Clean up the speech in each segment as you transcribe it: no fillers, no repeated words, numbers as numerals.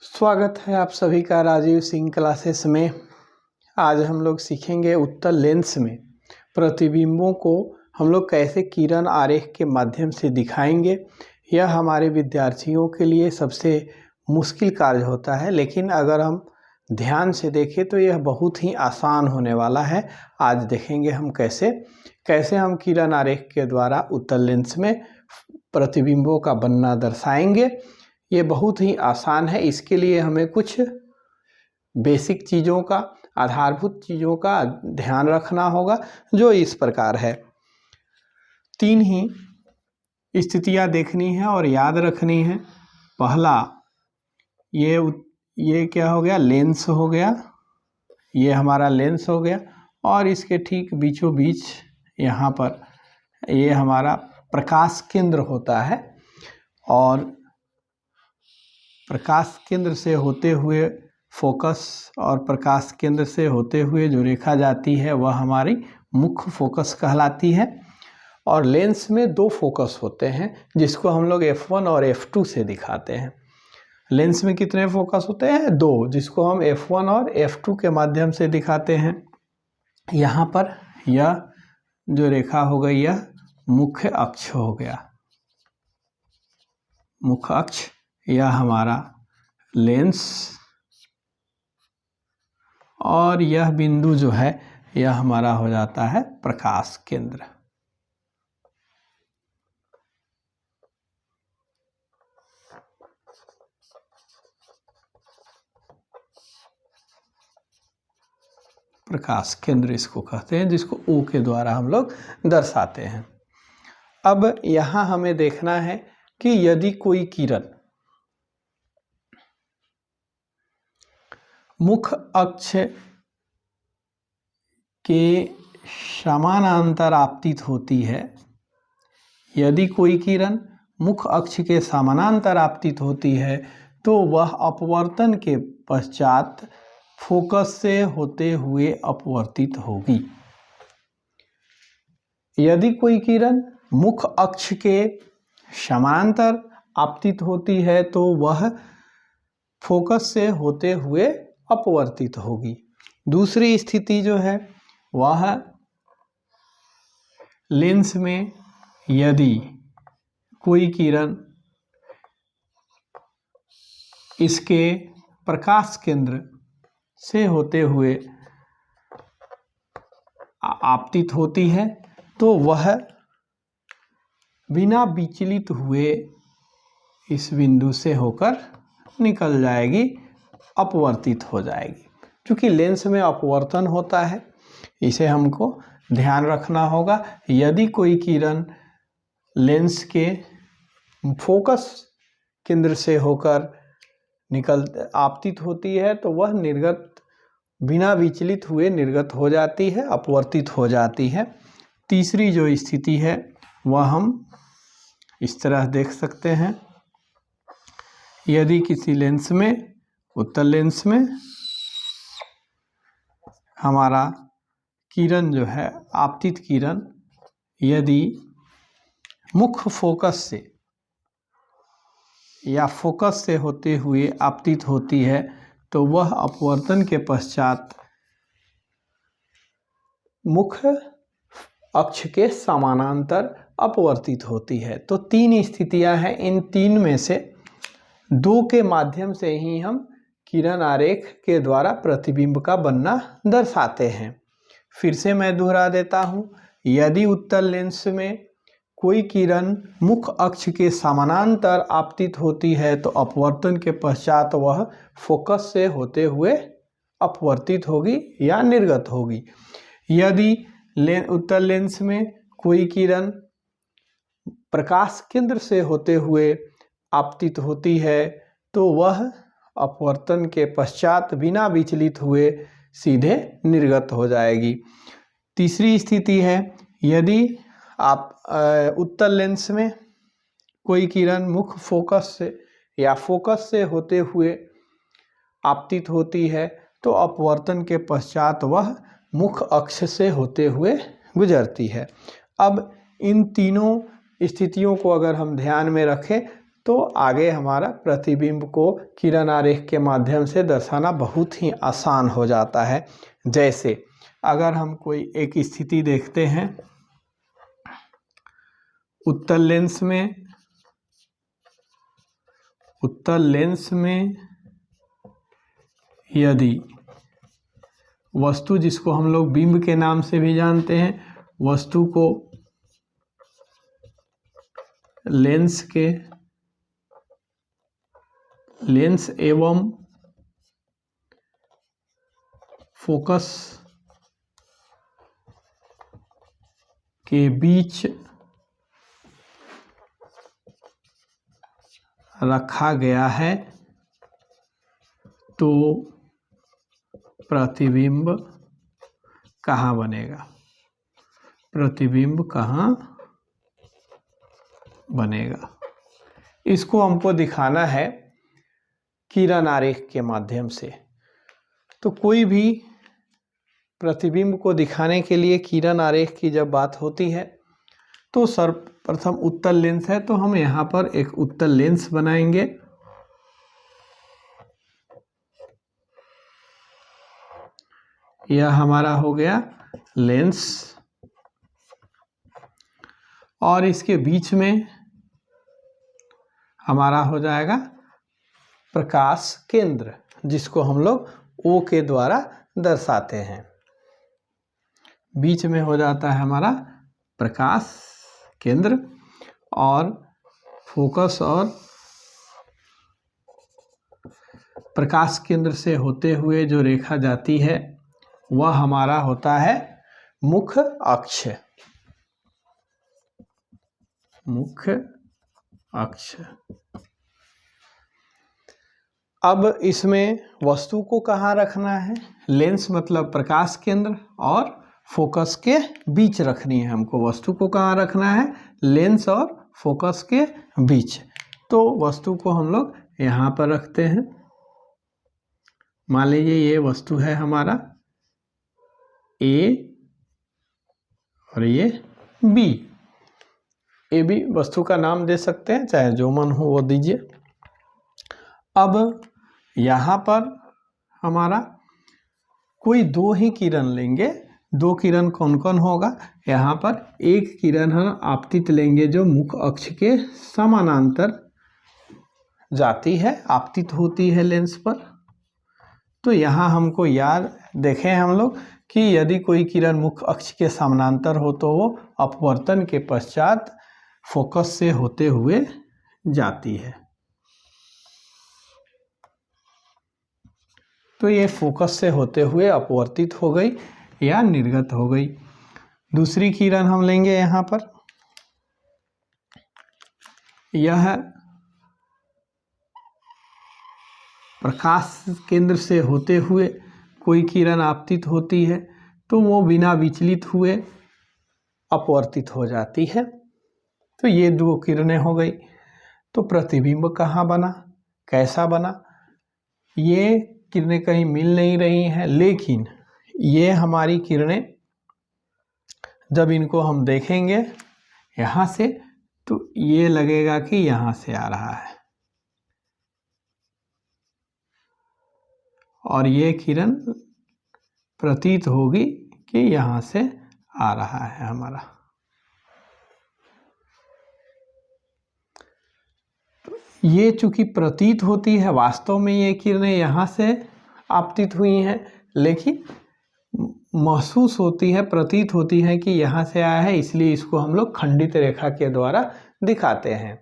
स्वागत है आप सभी का राजीव सिंह क्लासेस में। आज हम लोग सीखेंगे उत्तल लेंस में प्रतिबिंबों को हम लोग कैसे किरण आरेख के माध्यम से दिखाएंगे। यह हमारे विद्यार्थियों के लिए सबसे मुश्किल कार्य होता है, लेकिन अगर हम ध्यान से देखें तो यह बहुत ही आसान होने वाला है। आज देखेंगे हम कैसे हम किरण आरेख के द्वारा उत्तल लेंस में प्रतिबिंबों का बनना दर्शाएंगे। ये बहुत ही आसान है। इसके लिए हमें कुछ बेसिक चीज़ों का, आधारभूत चीज़ों का ध्यान रखना होगा, जो इस प्रकार है। 3 ही स्थितियां देखनी है और याद रखनी है। पहला, ये क्या हो गया, लेंस हो गया, ये हमारा लेंस हो गया, और इसके ठीक बीचों बीच यहाँ पर ये हमारा प्रकाश केंद्र होता है, और प्रकाश केंद्र से होते हुए फोकस और प्रकाश केंद्र से होते हुए जो रेखा जाती है वह हमारी मुख्य फोकस कहलाती है। और लेंस में 2 फोकस होते हैं जिसको हम लोग F1 और F2 से दिखाते हैं। लेंस में कितने फोकस होते हैं? 2, जिसको हम F1 और F2 के माध्यम से दिखाते हैं। यहाँ पर यह जो रेखा हो गई यह मुख्य अक्ष हो गया, मुख्य अक्ष, यह हमारा लेंस, और यह बिंदु जो है यह हमारा हो जाता है प्रकाश केंद्र। प्रकाश केंद्र इसको कहते हैं, जिसको O के द्वारा हम लोग दर्शाते हैं। अब यहाँ हमें देखना है कि यदि कोई किरण मुख्य अक्ष के समानांतर आपतित होती है, यदि कोई किरण मुख्य अक्ष के समानांतर आपतित होती है तो वह अपवर्तन के पश्चात फोकस से होते हुए अपवर्तित होगी। यदि कोई किरण मुख्य अक्ष के समानांतर आपतित होती है तो वह फोकस से होते हुए अपवर्तित होगी। दूसरी स्थिति जो है वह लेंस में यदि कोई किरण इसके प्रकाश केंद्र से होते हुए आपतित होती है तो वह बिना विचलित हुए इस बिंदु से होकर निकल जाएगी, अपवर्तित हो जाएगी। क्योंकि लेंस में अपवर्तन होता है, इसे हमको ध्यान रखना होगा। यदि कोई किरण लेंस के फोकस केंद्र से होकर आपतित होती है तो वह निर्गत, बिना विचलित हुए निर्गत हो जाती है, अपवर्तित हो जाती है। तीसरी जो स्थिति है वह हम इस तरह देख सकते हैं। यदि किसी लेंस में, उत्तल लेंस में हमारा किरण जो है, आपतित किरण यदि मुख्य फोकस से या फोकस से होते हुए आपतित होती है तो वह अपवर्तन के पश्चात मुख्य अक्ष के समानांतर अपवर्तित होती है। तो 3 स्थितियां हैं। इन 3 में से 2 के माध्यम से ही हम किरण आरेख के द्वारा प्रतिबिंब का बनना दर्शाते हैं। फिर से मैं दोहरा देता हूँ। यदि उत्तल लेंस में कोई किरण मुख्य अक्ष के समानांतर आपतित होती है तो अपवर्तन के पश्चात वह फोकस से होते हुए अपवर्तित होगी या निर्गत होगी। यदि उत्तल लेंस में कोई किरण प्रकाश केंद्र से होते हुए आपतित होती है तो वह अपवर्तन के पश्चात बिना विचलित हुए सीधे निर्गत हो जाएगी। तीसरी स्थिति है, यदि आप उत्तल लेंस में कोई किरण मुख्य फोकस से या फोकस से होते हुए आपतित होती है तो अपवर्तन के पश्चात वह मुख्य अक्ष से होते हुए गुजरती है। अब इन तीनों स्थितियों को अगर हम ध्यान में रखें तो आगे हमारा प्रतिबिंब को किरण आरेख के माध्यम से दर्शाना बहुत ही आसान हो जाता है। जैसे अगर हम कोई एक स्थिति देखते हैं, उत्तल लेंस में यदि वस्तु, जिसको हम लोग बिंब के नाम से भी जानते हैं, वस्तु को लेंस एवं फोकस के बीच रखा गया है तो प्रतिबिंब कहाँ बनेगा? प्रतिबिंब कहाँ बनेगा? इसको हमको दिखाना है किरण आरेख के माध्यम से। तो कोई भी प्रतिबिंब को दिखाने के लिए किरण आरेख की जब बात होती है तो सर्वप्रथम उत्तल लेंस है, तो हम यहाँ पर एक उत्तल लेंस बनाएंगे। यह हमारा हो गया लेंस, और इसके बीच में हमारा हो जाएगा प्रकाश केंद्र, जिसको हम लोग O के द्वारा दर्शाते हैं। बीच में हो जाता है हमारा प्रकाश केंद्र, और फोकस और प्रकाश केंद्र से होते हुए जो रेखा जाती है वह हमारा होता है मुख्य अक्ष। अब इसमें वस्तु को कहाँ रखना है? लेंस मतलब प्रकाश केंद्र और फोकस के बीच रखनी है हमको। वस्तु को कहाँ रखना है? लेंस और फोकस के बीच। तो वस्तु को हम लोग यहाँ पर रखते हैं। मान लीजिए ये वस्तु है हमारा A और ये B। ए भी वस्तु का नाम दे सकते हैं, चाहे जो मन हो वो दीजिए। अब यहाँ पर हमारा कोई दो ही किरण लेंगे। दो किरण कौन कौन होगा? यहाँ पर एक किरण हम आपतित लेंगे जो मुख्य अक्ष के समानांतर जाती है, आपतित होती है लेंस पर। तो यहाँ हमको याद देखें हम लोग कि यदि कोई किरण मुख्य अक्ष के समानांतर हो तो वो अपवर्तन के पश्चात फोकस से होते हुए जाती है। तो ये फोकस से होते हुए अपवर्तित हो गई या निर्गत हो गई। दूसरी किरण हम लेंगे यहाँ पर, यह प्रकाश केंद्र से होते हुए कोई किरण आपतित होती है तो वो बिना विचलित हुए अपवर्तित हो जाती है। तो ये दो किरणें हो गई। तो प्रतिबिंब कहाँ बना, कैसा बना? ये किरणें कहीं मिल नहीं रही हैं, लेकिन ये हमारी किरणें जब इनको हम देखेंगे यहाँ से तो ये लगेगा कि यहाँ से आ रहा है, और ये किरण प्रतीत होगी कि यहाँ से आ रहा है हमारा। ये चूंकि प्रतीत होती है, वास्तव में ये किरणें यहाँ से आपतित हुई हैं, लेकिन महसूस होती है, प्रतीत होती है कि यहाँ से आया है, इसलिए इसको हम लोग खंडित रेखा के द्वारा दिखाते हैं।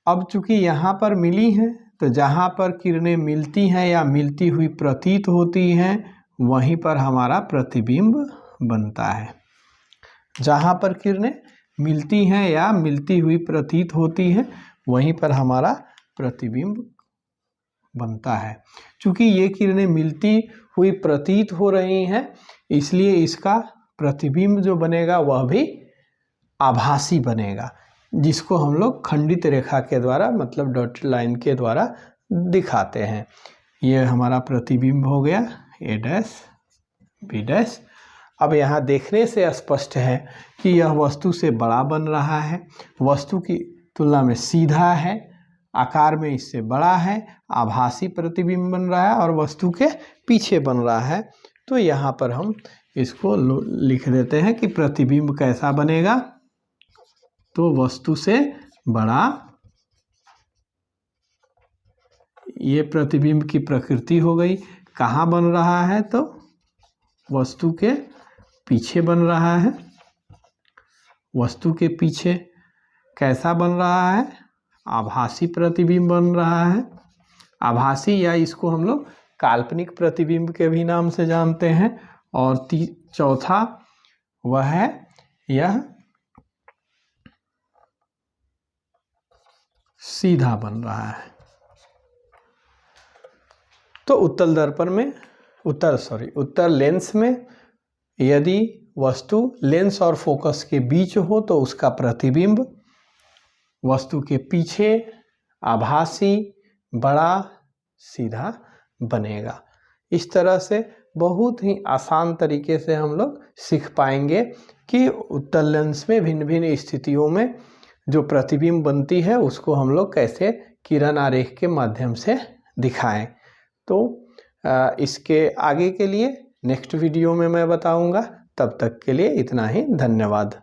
अब चूंकि यहाँ पर मिली हैं तो जहाँ पर किरणें मिलती हैं या मिलती हुई प्रतीत होती हैं वहीं पर हमारा प्रतिबिंब बनता है। जहाँ पर किरणें मिलती हैं या मिलती हुई प्रतीत होती हैं वहीं पर हमारा प्रतिबिंब बनता है। चूँकि ये किरणें मिलती हुई प्रतीत हो रही हैं इसलिए इसका प्रतिबिंब जो बनेगा वह भी आभासी बनेगा, जिसको हम लोग खंडित रेखा के द्वारा मतलब डॉटेड लाइन के द्वारा दिखाते हैं। ये हमारा प्रतिबिंब हो गया A डैश B डैश। अब यहाँ देखने से स्पष्ट है कि यह वस्तु से बड़ा बन रहा है। वस्तु की तुलना में सीधा है, आकार में इससे बड़ा है, आभासी प्रतिबिंब बन रहा है और वस्तु के पीछे बन रहा है। तो यहाँ पर हम इसको लिख देते हैं कि प्रतिबिंब कैसा बनेगा, तो वस्तु से बड़ा, ये प्रतिबिंब की प्रकृति हो गई। कहाँ बन रहा है, तो वस्तु के पीछे बन रहा है। वस्तु के पीछे कैसा बन रहा है, आभासी प्रतिबिंब बन रहा है। आभासी या इसको हम लोग काल्पनिक प्रतिबिंब के भी नाम से जानते हैं। और चौथा वह है यह सीधा बन रहा है। तो उत्तल दर्पण में उत्तल लेंस में यदि वस्तु लेंस और फोकस के बीच हो तो उसका प्रतिबिंब वस्तु के पीछे आभासी, बड़ा, सीधा बनेगा। इस तरह से बहुत ही आसान तरीके से हम लोग सीख पाएंगे कि उत्तल लेंस में भिन्न भिन्न स्थितियों में जो प्रतिबिंब बनती है उसको हम लोग कैसे किरण आरेख के माध्यम से दिखाएं। तो इसके आगे के लिए नेक्स्ट वीडियो में मैं बताऊंगा। तब तक के लिए इतना ही, धन्यवाद।